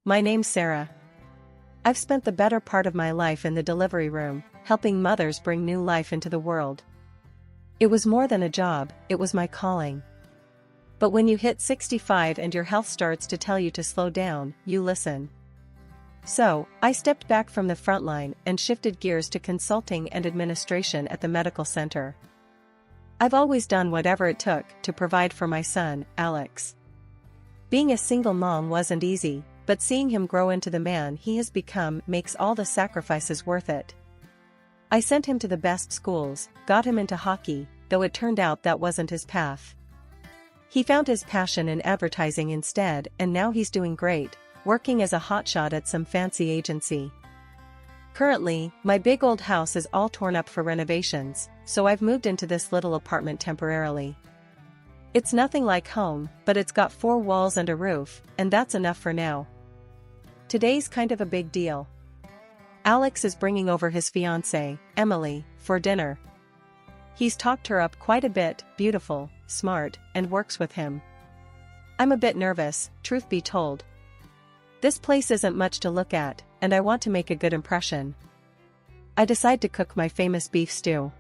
My name's Sarah. I've spent the better part of my life in the delivery room, helping mothers bring new life into the world. It was more than a job, it was my calling. But when you hit 65 and your health starts to tell you to slow down, you listen. So, I stepped back from the frontline and shifted gears to consulting and administration at the medical center. I've always done whatever it took to provide for my son, Alex. Being a single mom wasn't easy, but seeing him grow into the man he has become makes all the sacrifices worth it. I sent him to the best schools, got him into hockey, though it turned out that wasn't his path. He found his passion in advertising instead, and now he's doing great, working as a hotshot at some fancy agency. Currently, my big old house is all torn up for renovations, so I've moved into this little apartment temporarily. It's nothing like home, but it's got 4 walls and a roof, and that's enough for now. Today's kind of a big deal. Alex is bringing over his fiancée, Emily, for dinner. He's talked her up quite a bit, beautiful, smart, and works with him. I'm a bit nervous, truth be told. This place isn't much to look at, and I want to make a good impression. I decide to cook my famous beef stew.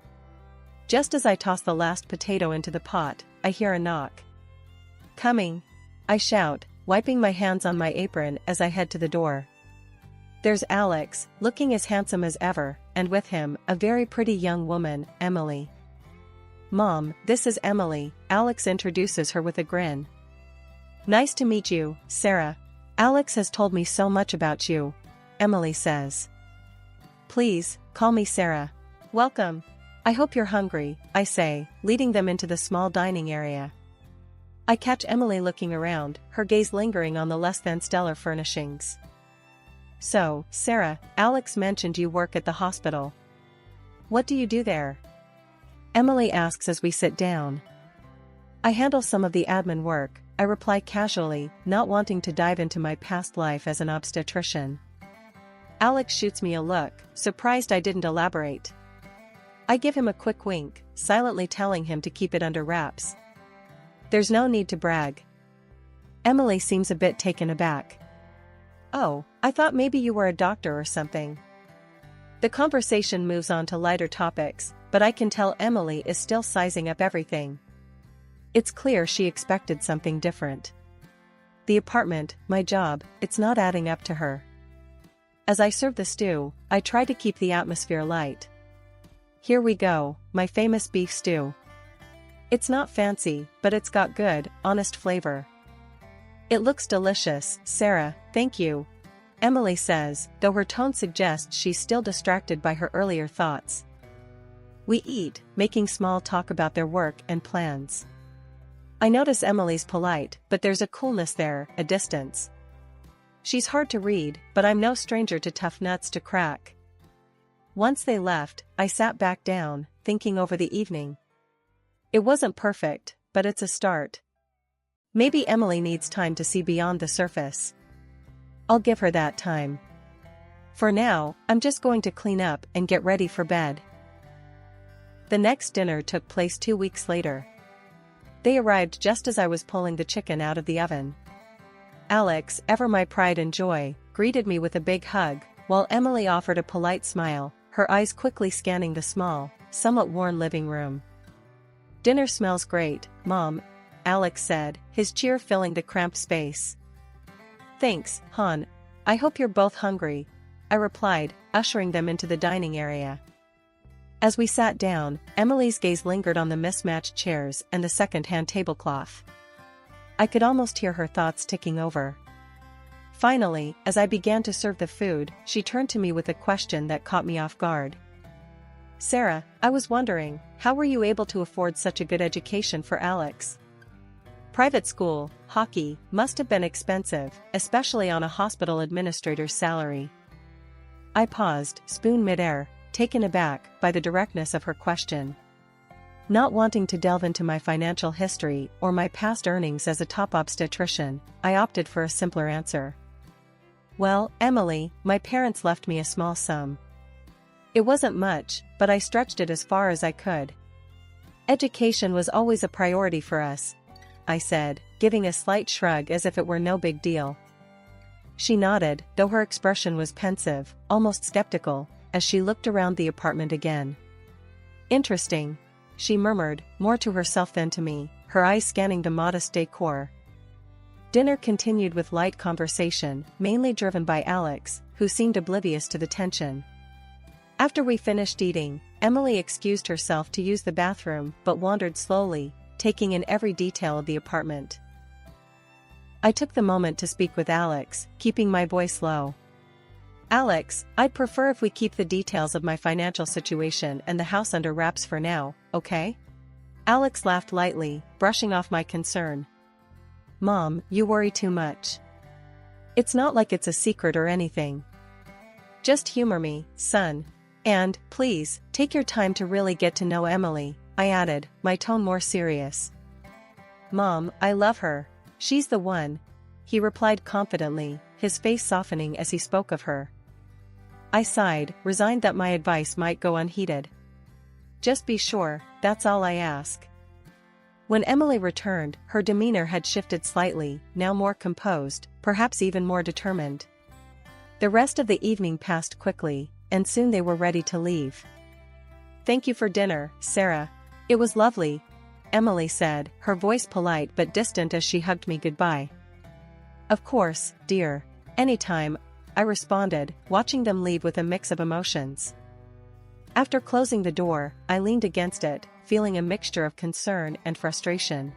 Just as I toss the last potato into the pot, I hear a knock. "Coming!" I shout, wiping my hands on my apron as I head to the door. There's Alex, looking as handsome as ever, and with him, a very pretty young woman, Emily. "Mom, this is Emily," Alex introduces her with a grin. "Nice to meet you, Sarah. Alex has told me so much about you," Emily says. "Please, call me Sarah. Welcome. I hope you're hungry," I say, leading them into the small dining area. I catch Emily looking around, her gaze lingering on the less-than-stellar furnishings. "So, Sarah, Alex mentioned you work at the hospital. What do you do there?" Emily asks as we sit down. "I handle some of the admin work," I reply casually, not wanting to dive into my past life as an obstetrician. Alex shoots me a look, surprised I didn't elaborate. I give him a quick wink, silently telling him to keep it under wraps. There's no need to brag. Emily seems a bit taken aback. "Oh, I thought maybe you were a doctor or something." The conversation moves on to lighter topics, but I can tell Emily is still sizing up everything. It's clear she expected something different. The apartment, my job, it's not adding up to her. As I serve the stew, I try to keep the atmosphere light. Here we go, my famous beef stew. It's not fancy, but it's got good, honest flavor. "It looks delicious, Sarah, thank you," Emily says, though her tone suggests she's still distracted by her earlier thoughts. We eat, making small talk about their work and plans. I notice Emily's polite, but there's a coolness there, a distance. She's hard to read, but I'm no stranger to tough nuts to crack. Once they left, I sat back down, thinking over the evening. It wasn't perfect, but it's a start. Maybe Emily needs time to see beyond the surface. I'll give her that time. For now, I'm just going to clean up and get ready for bed. The next dinner took place 2 weeks later. They arrived just as I was pulling the chicken out of the oven. Alex, ever my pride and joy, greeted me with a big hug, while Emily offered a polite smile, her eyes quickly scanning the small, somewhat worn living room. "Dinner smells great, Mom," Alex said, his cheer filling the cramped space. "Thanks, hon. I hope you're both hungry," I replied, ushering them into the dining area. As we sat down, Emily's gaze lingered on the mismatched chairs and the second-hand tablecloth. I could almost hear her thoughts ticking over. Finally, as I began to serve the food, she turned to me with a question that caught me off guard. "Sarah, I was wondering, how were you able to afford such a good education for Alex? Private school, hockey, must have been expensive, especially on a hospital administrator's salary." I paused, spoon midair, taken aback by the directness of her question. Not wanting to delve into my financial history or my past earnings as a top obstetrician, I opted for a simpler answer. "Well, Emily, my parents left me a small sum. It wasn't much, but I stretched it as far as I could. Education was always a priority for us," I said, giving a slight shrug as if it were no big deal. She nodded, though her expression was pensive, almost skeptical, as she looked around the apartment again. Interesting, she murmured, more to herself than to me, her eyes scanning the modest decor. Dinner continued with light conversation, mainly driven by Alex, who seemed oblivious to the tension. After we finished eating, Emily excused herself to use the bathroom but wandered slowly, taking in every detail of the apartment. I took the moment to speak with Alex, keeping my voice low. Alex, I'd prefer if we keep the details of my financial situation and the house under wraps for now, okay? Alex laughed lightly, brushing off my concern. Mom, you worry too much. It's not like it's a secret or anything. Just humor me, son. And, please, take your time to really get to know Emily, I added, my tone more serious. Mom, I love her. She's the one, he replied confidently, his face softening as he spoke of her. I sighed, resigned that my advice might go unheeded. Just be sure, that's all I ask. When Emily returned, her demeanor had shifted slightly, now more composed, perhaps even more determined. The rest of the evening passed quickly, and soon they were ready to leave. Thank you for dinner, Sarah. It was lovely, Emily said, her voice polite but distant as she hugged me goodbye. Of course, dear. Anytime, I responded, watching them leave with a mix of emotions. After closing the door, I leaned against it, feeling a mixture of concern and frustration.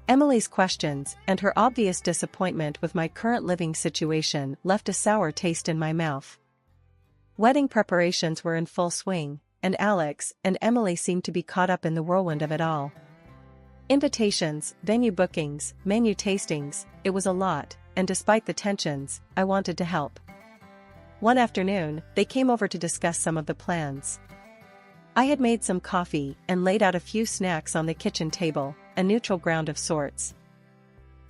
Emily's questions and her obvious disappointment with my current living situation left a sour taste in my mouth. Wedding preparations were in full swing, and Alex and Emily seemed to be caught up in the whirlwind of it all. Invitations, venue bookings, menu tastings, it was a lot, and despite the tensions, I wanted to help. One afternoon, they came over to discuss some of the plans. I had made some coffee and laid out a few snacks on the kitchen table, a neutral ground of sorts.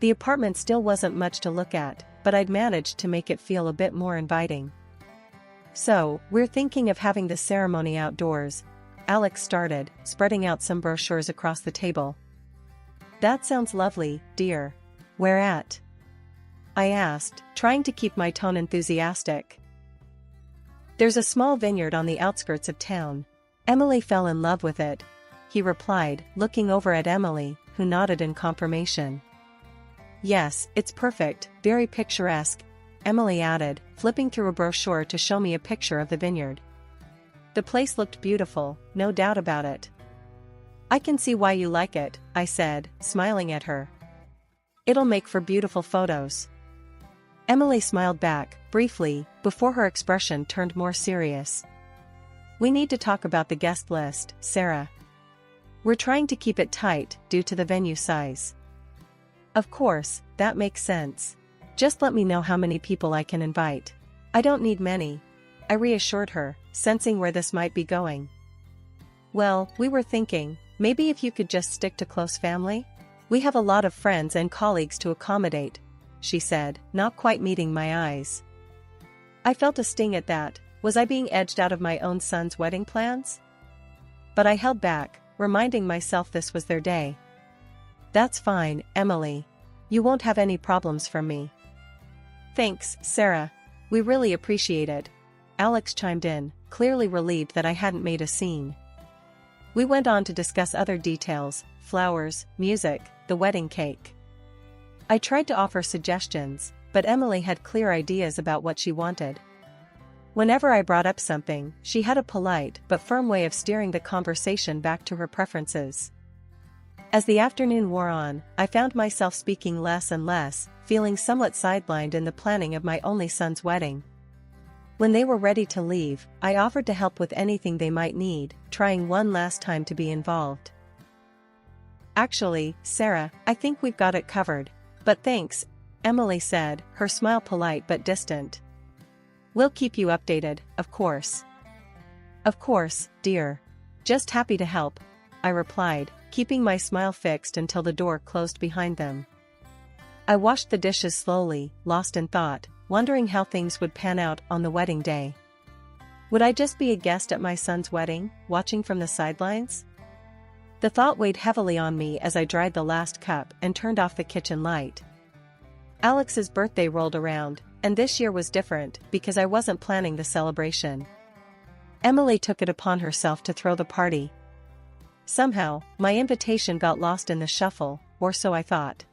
The apartment still wasn't much to look at, but I'd managed to make it feel a bit more inviting. So, we're thinking of having the ceremony outdoors, Alex started, spreading out some brochures across the table. That sounds lovely, dear. Where at? I asked, trying to keep my tone enthusiastic. There's a small vineyard on the outskirts of town. Emily fell in love with it, he replied, looking over at Emily, who nodded in confirmation. Yes, it's perfect, very picturesque, Emily added, flipping through a brochure to show me a picture of the vineyard. The place looked beautiful, no doubt about it. I can see why you like it, I said, smiling at her. It'll make for beautiful photos. Emily smiled back, briefly, before her expression turned more serious. We need to talk about the guest list, Sarah. We're trying to keep it tight, due to the venue size. Of course, that makes sense. Just let me know how many people I can invite. I don't need many, I reassured her, sensing where this might be going. Well, we were thinking, maybe if you could just stick to close family? We have a lot of friends and colleagues to accommodate, she said, not quite meeting my eyes. I felt a sting at that. Was I being edged out of my own son's wedding plans? But I held back, reminding myself this was their day. That's fine, Emily. You won't have any problems from me. Thanks, Sarah. We really appreciate it. Alex chimed in, clearly relieved that I hadn't made a scene. We went on to discuss other details, flowers, music, the wedding cake. I tried to offer suggestions, but Emily had clear ideas about what she wanted. Whenever I brought up something, she had a polite but firm way of steering the conversation back to her preferences. As the afternoon wore on, I found myself speaking less and less, feeling somewhat sidelined in the planning of my only son's wedding. When they were ready to leave, I offered to help with anything they might need, trying one last time to be involved. Actually, Sarah, I think we've got it covered. But thanks, Emily said, her smile polite but distant. We'll keep you updated, of course. Of course, dear. Just happy to help, I replied, keeping my smile fixed until the door closed behind them. I washed the dishes slowly, lost in thought, wondering how things would pan out on the wedding day. Would I just be a guest at my son's wedding, watching from the sidelines? The thought weighed heavily on me as I dried the last cup and turned off the kitchen light. Alex's birthday rolled around, And this year was different because I wasn't planning the celebration. Emily took it upon herself to throw the party. Somehow, my invitation got lost in the shuffle, or so I thought.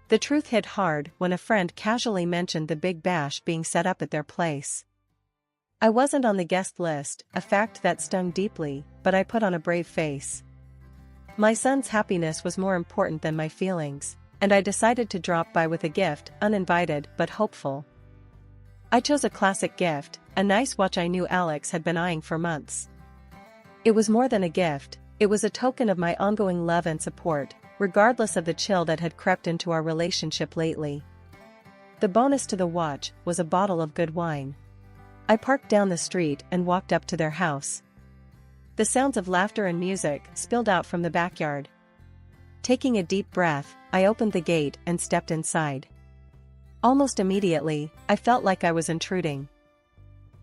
The truth hit hard when a friend casually mentioned the big bash being set up at their place. I wasn't on the guest list, a fact that stung deeply, but I put on a brave face. My son's happiness was more important than my feelings, and I decided to drop by with a gift, uninvited but hopeful. I chose a classic gift, a nice watch I knew Alex had been eyeing for months. It was more than a gift, it was a token of my ongoing love and support, regardless of the chill that had crept into our relationship lately. The bonus to the watch was a bottle of good wine. I parked down the street and walked up to their house. The sounds of laughter and music spilled out from the backyard. Taking a deep breath, I opened the gate and stepped inside. Almost immediately, I felt like I was intruding.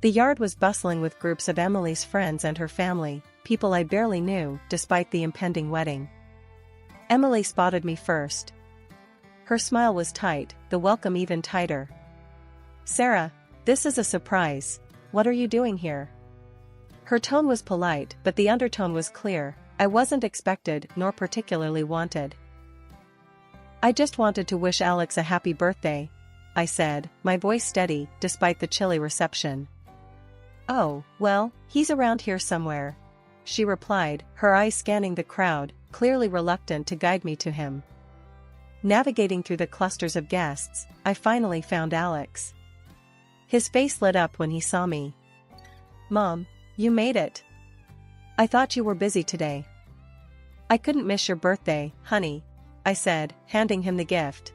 The yard was bustling with groups of Emily's friends and her family, people I barely knew, despite the impending wedding. Emily spotted me first. Her smile was tight, the welcome even tighter. "Sarah, this is a surprise. What are you doing here?" Her tone was polite, but the undertone was clear. I wasn't expected, nor particularly wanted. "I just wanted to wish Alex a happy birthday," I said, my voice steady, despite the chilly reception. "Oh, well, he's around here somewhere," she replied, her eyes scanning the crowd, clearly reluctant to guide me to him. Navigating through the clusters of guests, I finally found Alex. His face lit up when he saw me. "Mom, you made it. I thought you were busy today." "I couldn't miss your birthday, honey," I said, handing him the gift.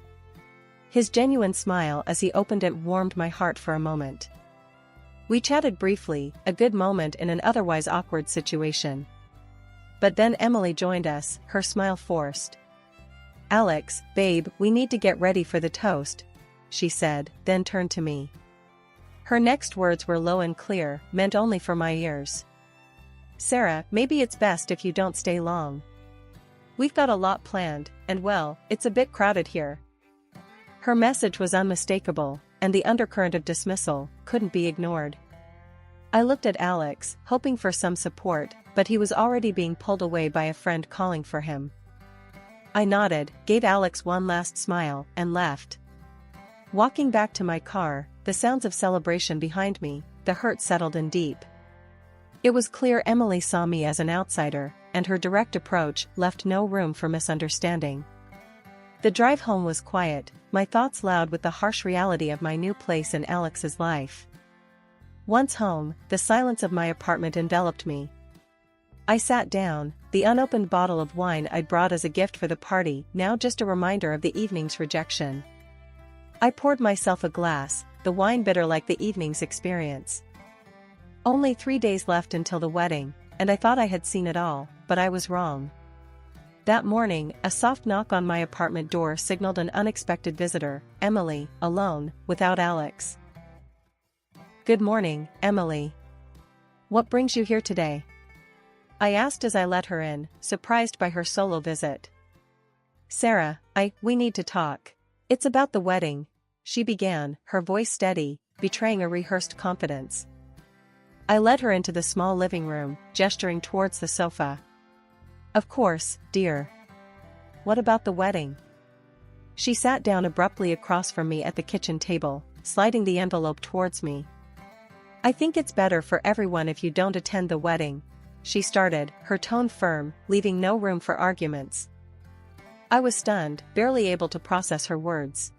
His genuine smile as he opened it warmed my heart for a moment. We chatted briefly, a good moment in an otherwise awkward situation. But then Emily joined us, her smile forced. "Alex, babe, we need to get ready for the toast," she said, then turned to me. Her next words were low and clear, meant only for my ears. "Sarah, maybe it's best if you don't stay long. We've got a lot planned, and well, it's a bit crowded here." Her message was unmistakable, and the undercurrent of dismissal couldn't be ignored. I looked at Alex, hoping for some support, but he was already being pulled away by a friend calling for him. I nodded, gave Alex one last smile, and left. Walking back to my car, the sounds of celebration behind me, the hurt settled in deep. It was clear Emily saw me as an outsider, and her direct approach left no room for misunderstanding. The drive home was quiet, my thoughts loud with the harsh reality of my new place in Alex's life. Once home, the silence of my apartment enveloped me. I sat down, the unopened bottle of wine I'd brought as a gift for the party now just a reminder of the evening's rejection. I poured myself a glass, the wine bitter like the evening's experience. Only 3 days left until the wedding, and I thought I had seen it all, but I was wrong. That morning, a soft knock on my apartment door signaled an unexpected visitor, Emily, alone, without Alex. "Good morning, Emily. What brings you here today?" I asked as I let her in, surprised by her solo visit. "Sarah, we need to talk. It's about the wedding," she began, her voice steady, betraying a rehearsed confidence. I led her into the small living room, gesturing towards the sofa. "Of course, dear. What about the wedding?" She sat down abruptly across from me at the kitchen table, sliding the envelope towards me. "I think it's better for everyone if you don't attend the wedding," she started, her tone firm, leaving no room for arguments. I was stunned, barely able to process her words.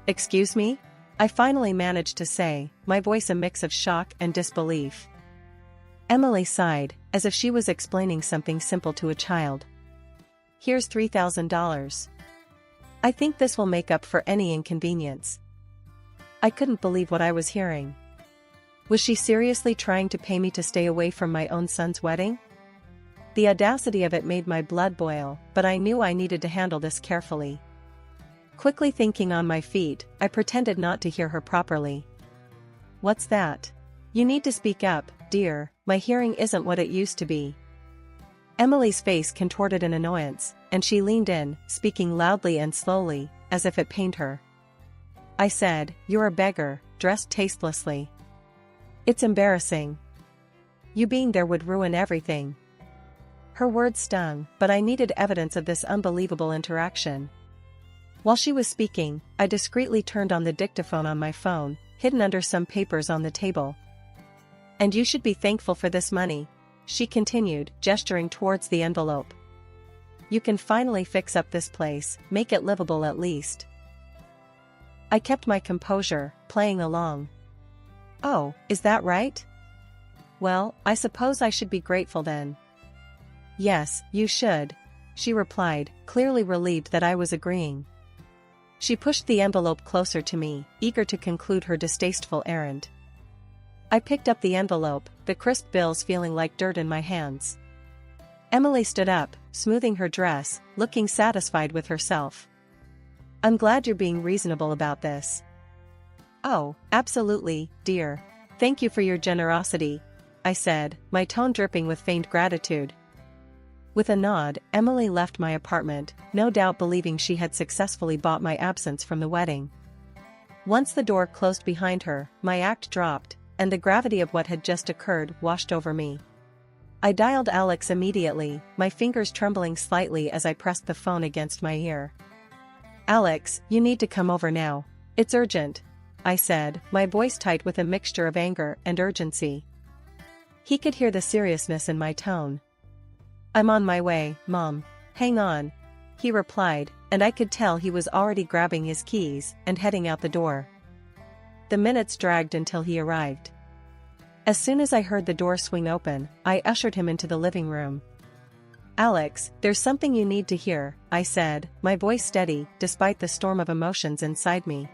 "Excuse me?" I finally managed to say, my voice a mix of shock and disbelief. Emily sighed, as if she was explaining something simple to a child. "Here's $3,000. I think this will make up for any inconvenience." I couldn't believe what I was hearing. Was she seriously trying to pay me to stay away from my own son's wedding? The audacity of it made my blood boil, but I knew I needed to handle this carefully. Quickly thinking on my feet, I pretended not to hear her properly. "What's that? You need to speak up, dear, my hearing isn't what it used to be." Emily's face contorted in annoyance, and she leaned in, speaking loudly and slowly, as if it pained her. I said, "You're a beggar, dressed tastelessly. It's embarrassing. You being there would ruin everything." Her words stung, but I needed evidence of this unbelievable interaction. While she was speaking, I discreetly turned on the dictaphone on my phone, hidden under some papers on the table. "And you should be thankful for this money," she continued, gesturing towards the envelope. "You can finally fix up this place, make it livable at least." I kept my composure, playing along. "Oh, is that right? Well, I suppose I should be grateful then." "Yes, you should," she replied, clearly relieved that I was agreeing. She pushed the envelope closer to me, eager to conclude her distasteful errand. I picked up the envelope, the crisp bills feeling like dirt in my hands. Emily stood up, smoothing her dress, looking satisfied with herself. "I'm glad you're being reasonable about this." "Oh, absolutely, dear. Thank you for your generosity," I said, my tone dripping with feigned gratitude. With a nod, Emily left my apartment, no doubt believing she had successfully bought my absence from the wedding. Once the door closed behind her, my act dropped, and the gravity of what had just occurred washed over me. I dialed Alex immediately, my fingers trembling slightly as I pressed the phone against my ear. "Alex, you need to come over now. It's urgent," I said, my voice tight with a mixture of anger and urgency. He could hear the seriousness in my tone. "I'm on my way, Mom. Hang on," he replied, and I could tell he was already grabbing his keys and heading out the door. The minutes dragged until he arrived. As soon as I heard the door swing open, I ushered him into the living room. "Alex, there's something you need to hear," I said, my voice steady, despite the storm of emotions inside me.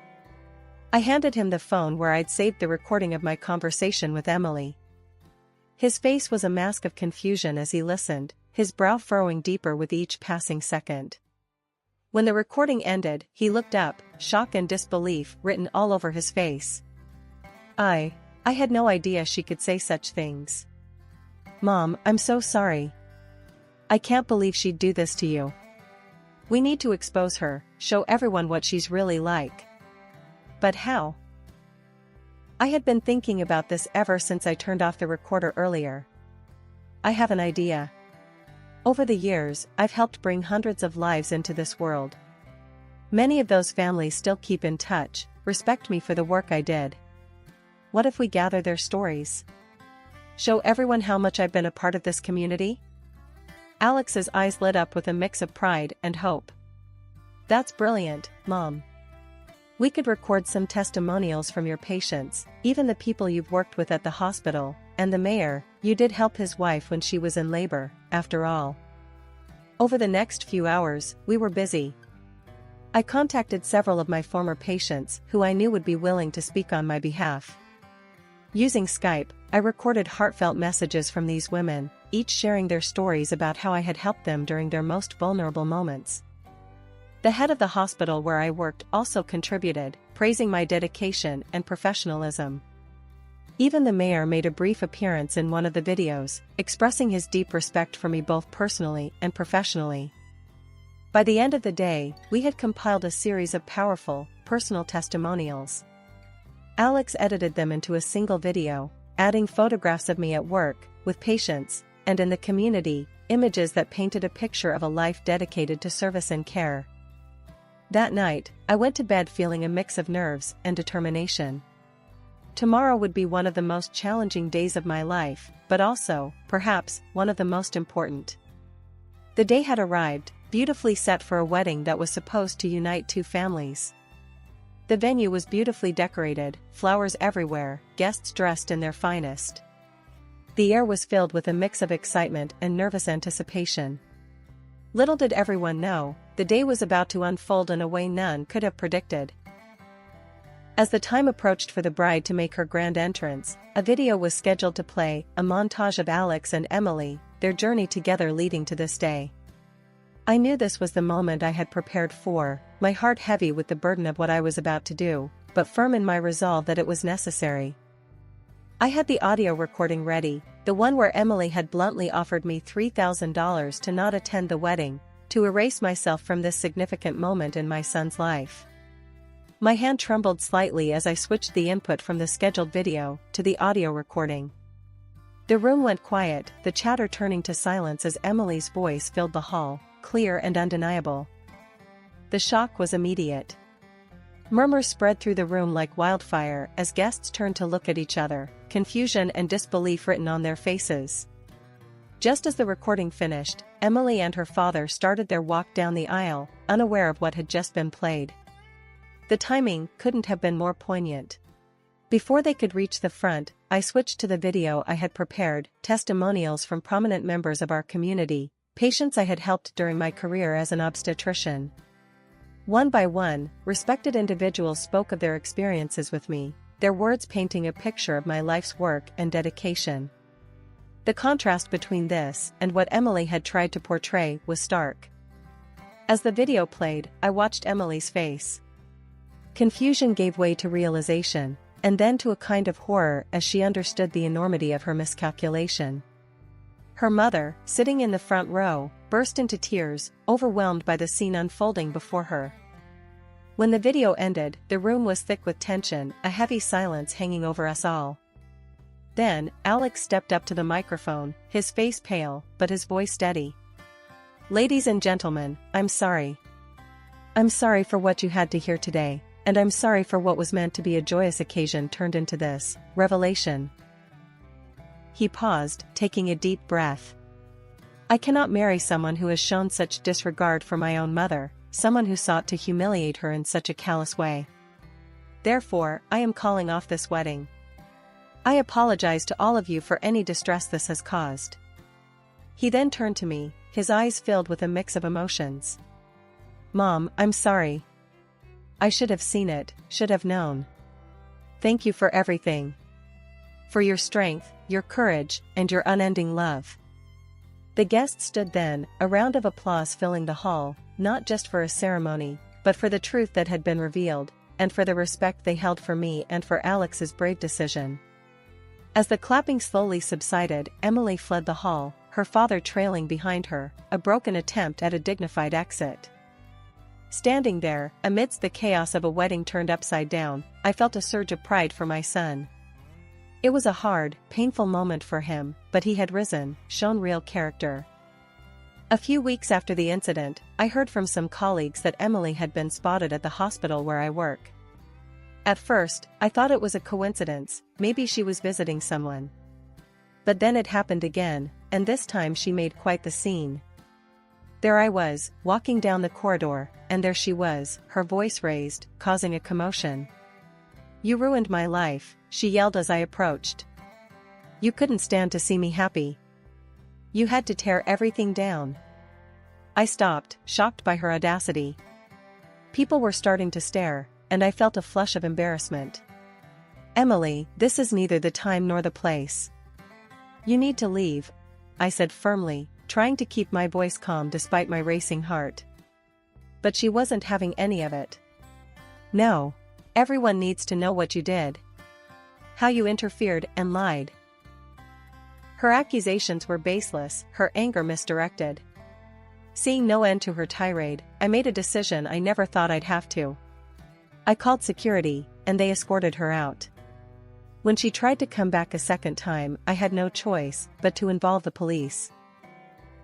I handed him the phone where I'd saved the recording of my conversation with Emily. His face was a mask of confusion as he listened, his brow furrowing deeper with each passing second. When the recording ended, he looked up, shock and disbelief written all over his face. I had no idea she could say such things. "Mom, I'm so sorry. I can't believe she'd do this to you. We need to expose her, show everyone what she's really like." "But how?" I had been thinking about this ever since I turned off the recorder earlier. "I have an idea. Over the years, I've helped bring hundreds of lives into this world. Many of those families still keep in touch, respect me for the work I did. What if we gather their stories? Show everyone how much I've been a part of this community?" Alex's eyes lit up with a mix of pride and hope. "That's brilliant, Mom. We could record some testimonials from your patients, even the people you've worked with at the hospital, and the mayor. You did help his wife when she was in labor, after all." Over the next few hours, we were busy. I contacted several of my former patients who I knew would be willing to speak on my behalf. Using Skype, I recorded heartfelt messages from these women, each sharing their stories about how I had helped them during their most vulnerable moments. The head of the hospital where I worked also contributed, praising my dedication and professionalism. Even the mayor made a brief appearance in one of the videos, expressing his deep respect for me both personally and professionally. By the end of the day, we had compiled a series of powerful, personal testimonials. Alex edited them into a single video, adding photographs of me at work, with patients, and in the community, images that painted a picture of a life dedicated to service and care. That night, I went to bed feeling a mix of nerves and determination. Tomorrow would be one of the most challenging days of my life, but also, perhaps, one of the most important. The day had arrived, beautifully set for a wedding that was supposed to unite two families. The venue was beautifully decorated, flowers everywhere, guests dressed in their finest. The air was filled with a mix of excitement and nervous anticipation. Little did everyone know, the day was about to unfold in a way none could have predicted. As the time approached for the bride to make her grand entrance, a video was scheduled to play, a montage of Alex and Emily, their journey together leading to this day. I knew this was the moment I had prepared for, my heart heavy with the burden of what I was about to do, but firm in my resolve that it was necessary. I had the audio recording ready, the one where Emily had bluntly offered me $3,000 to not attend the wedding, to erase myself from this significant moment in my son's life. My hand trembled slightly as I switched the input from the scheduled video to the audio recording. The room went quiet, the chatter turning to silence as Emily's voice filled the hall, clear and undeniable. The shock was immediate. Murmurs spread through the room like wildfire as guests turned to look at each other, confusion and disbelief written on their faces. Just as the recording finished, Emily and her father started their walk down the aisle, unaware of what had just been played. The timing couldn't have been more poignant. Before they could reach the front, I switched to the video I had prepared, testimonials from prominent members of our community, patients I had helped during my career as an obstetrician. One by one, respected individuals spoke of their experiences with me, their words painting a picture of my life's work and dedication. The contrast between this and what Emily had tried to portray was stark. As the video played, I watched Emily's face. Confusion gave way to realization, and then to a kind of horror as she understood the enormity of her miscalculation. Her mother, sitting in the front row, burst into tears, overwhelmed by the scene unfolding before her. When the video ended, the room was thick with tension, a heavy silence hanging over us all. Then, Alex stepped up to the microphone, his face pale, but his voice steady. "Ladies and gentlemen, I'm sorry. I'm sorry for what you had to hear today. And I'm sorry for what was meant to be a joyous occasion turned into this revelation." He paused, taking a deep breath. "I cannot marry someone who has shown such disregard for my own mother, someone who sought to humiliate her in such a callous way. Therefore, I am calling off this wedding. I apologize to all of you for any distress this has caused." He then turned to me, his eyes filled with a mix of emotions. "Mom, I'm sorry. I should have seen it, should have known. Thank you for everything. For your strength, your courage, and your unending love." The guests stood then, a round of applause filling the hall, not just for a ceremony, but for the truth that had been revealed, and for the respect they held for me and for Alex's brave decision. As the clapping slowly subsided, Emily fled the hall, her father trailing behind her, a broken attempt at a dignified exit. Standing there, amidst the chaos of a wedding turned upside down, I felt a surge of pride for my son. It was a hard, painful moment for him, but he had risen, shown real character. A few weeks after the incident, I heard from some colleagues that Emily had been spotted at the hospital where I work. At first, I thought it was a coincidence, maybe she was visiting someone. But then it happened again, and this time she made quite the scene. There I was, walking down the corridor, and there she was, her voice raised, causing a commotion. "You ruined my life," she yelled as I approached. "You couldn't stand to see me happy. You had to tear everything down." I stopped, shocked by her audacity. People were starting to stare, and I felt a flush of embarrassment. "Emily, this is neither the time nor the place. You need to leave," I said firmly, trying to keep my voice calm despite my racing heart. But she wasn't having any of it. "No. Everyone needs to know what you did. How you interfered and lied." Her accusations were baseless, her anger misdirected. Seeing no end to her tirade, I made a decision I never thought I'd have to. I called security, and they escorted her out. When she tried to come back a second time, I had no choice but to involve the police.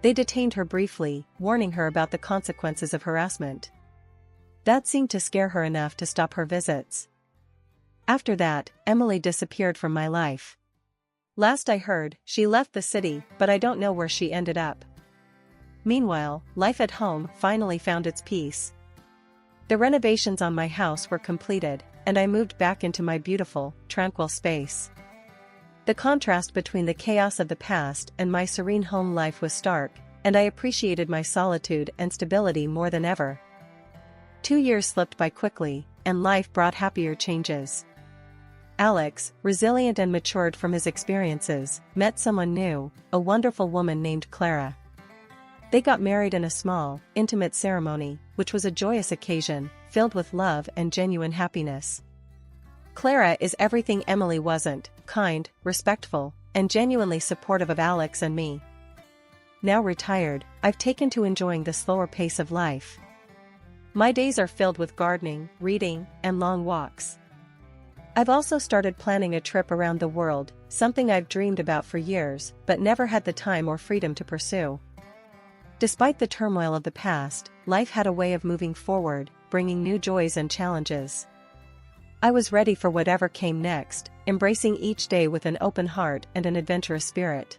They detained her briefly, warning her about the consequences of harassment. That seemed to scare her enough to stop her visits. After that, Emily disappeared from my life. Last I heard, she left the city, but I don't know where she ended up. Meanwhile, life at home finally found its peace. The renovations on my house were completed, and I moved back into my beautiful, tranquil space. The contrast between the chaos of the past and my serene home life was stark, and I appreciated my solitude and stability more than ever. 2 years slipped by quickly, and life brought happier changes. Alex, resilient and matured from his experiences, met someone new, a wonderful woman named Clara. They got married in a small, intimate ceremony, which was a joyous occasion, filled with love and genuine happiness. Clara is everything Emily wasn't: kind, respectful, and genuinely supportive of Alex and me. Now retired, I've taken to enjoying the slower pace of life. My days are filled with gardening, reading, and long walks. I've also started planning a trip around the world, something I've dreamed about for years, but never had the time or freedom to pursue. Despite the turmoil of the past, life had a way of moving forward, bringing new joys and challenges. I was ready for whatever came next, embracing each day with an open heart and an adventurous spirit.